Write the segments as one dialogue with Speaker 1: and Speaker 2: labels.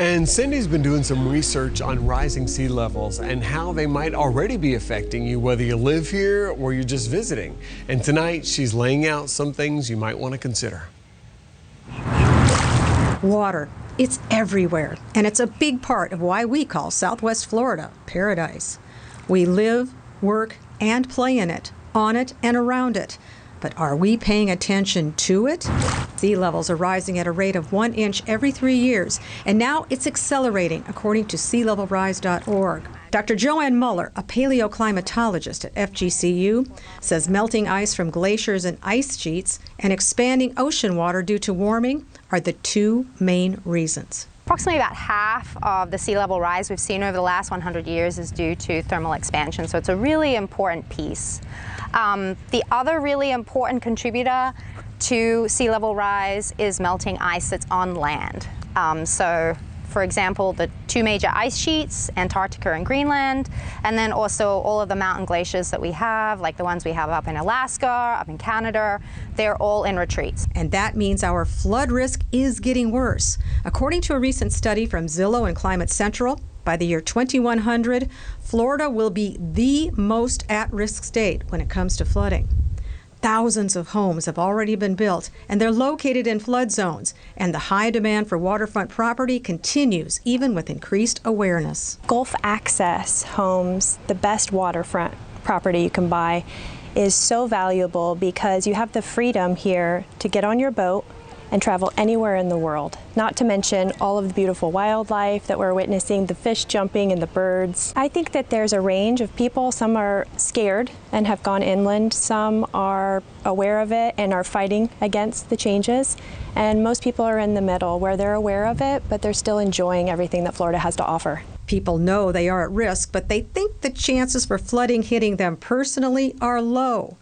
Speaker 1: And Cindy's been doing some research on rising sea levels and how they might already be affecting you, whether you live here or you're just visiting. And tonight, she's laying out some things you might want to consider.
Speaker 2: Water. It's everywhere, and it's a big part of why we call Southwest Florida paradise. We live, work, and play in it, on it, and around it. But are we paying attention to it? Sea levels are rising at a rate of 1 inch every 3 years, and now it's accelerating, according to sealevelrise.org. Dr. Joanne Muller, a paleoclimatologist at FGCU, says melting ice from glaciers and ice sheets and expanding ocean water due to warming are the two main reasons.
Speaker 3: Approximately about half of the sea level rise we've seen over the last 100 years is due to thermal expansion, so it's a really important piece. The other really important contributor to sea level rise is melting ice that's on land. For example, the two major ice sheets, Antarctica and Greenland, and then also all of the mountain glaciers that we have, like the ones we have up in Alaska, up in Canada, they're all in retreats.
Speaker 2: And that means our flood risk is getting worse. According to a recent study from Zillow and Climate Central, by the year 2100, Florida will be the most at-risk state when it comes to flooding. Thousands of homes have already been built, and they're located in flood zones, and the high demand for waterfront property continues even with increased awareness.
Speaker 4: Gulf Access homes, the best waterfront property you can buy, is so valuable because you have the freedom here to get on your boat and travel anywhere in the world. Not to mention all of the beautiful wildlife that we're witnessing, the fish jumping and the birds. I think that there's a range of people. Some are scared and have gone inland. Some are aware of it and are fighting against the changes. And most people are in the middle where they're aware of it, but they're still enjoying everything that Florida has to offer.
Speaker 2: People know they are at risk, but they think the chances for flooding hitting them personally are low.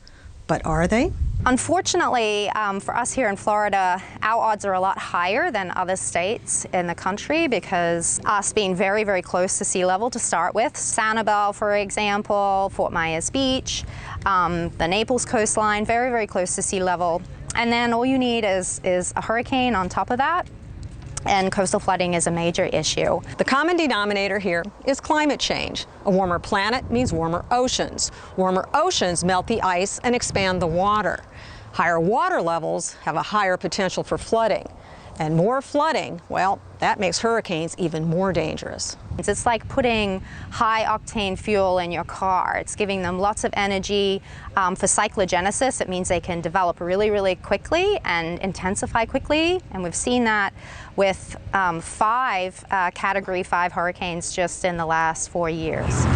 Speaker 2: But are they?
Speaker 3: Unfortunately, for us here in Florida, our odds are a lot higher than other states in the country because us being very, very close to sea level to start with. Sanibel, for example, Fort Myers Beach, the Naples coastline, very, very close to sea level. And then all you need is a hurricane on top of that, and coastal flooding is a major issue.
Speaker 2: The common denominator here is climate change. A warmer planet means warmer oceans. Warmer oceans melt the ice and expand the water. Higher water levels have a higher potential for flooding. And more flooding, well, that makes hurricanes even more dangerous.
Speaker 3: It's like putting high-octane fuel in your car. It's giving them lots of energy. For cyclogenesis, it means they can develop really, really quickly and intensify quickly. And we've seen that with 5 Category 5 hurricanes just in the last 4 years.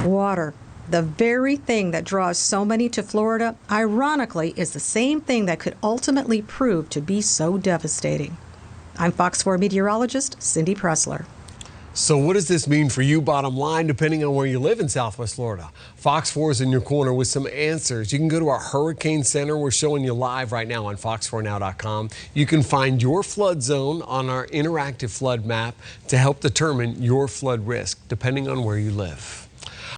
Speaker 2: Water. The very thing that draws so many to Florida, ironically, is the same thing that could ultimately prove to be so devastating. I'm Fox 4 meteorologist Cindy Pressler.
Speaker 1: So what does this mean for you, bottom line, depending on where you live in Southwest Florida? Fox 4 is in your corner with some answers. You can go to our Hurricane Center. We're showing you live right now on fox4now.com. You can find your flood zone on our interactive flood map to help determine your flood risk, depending on where you live.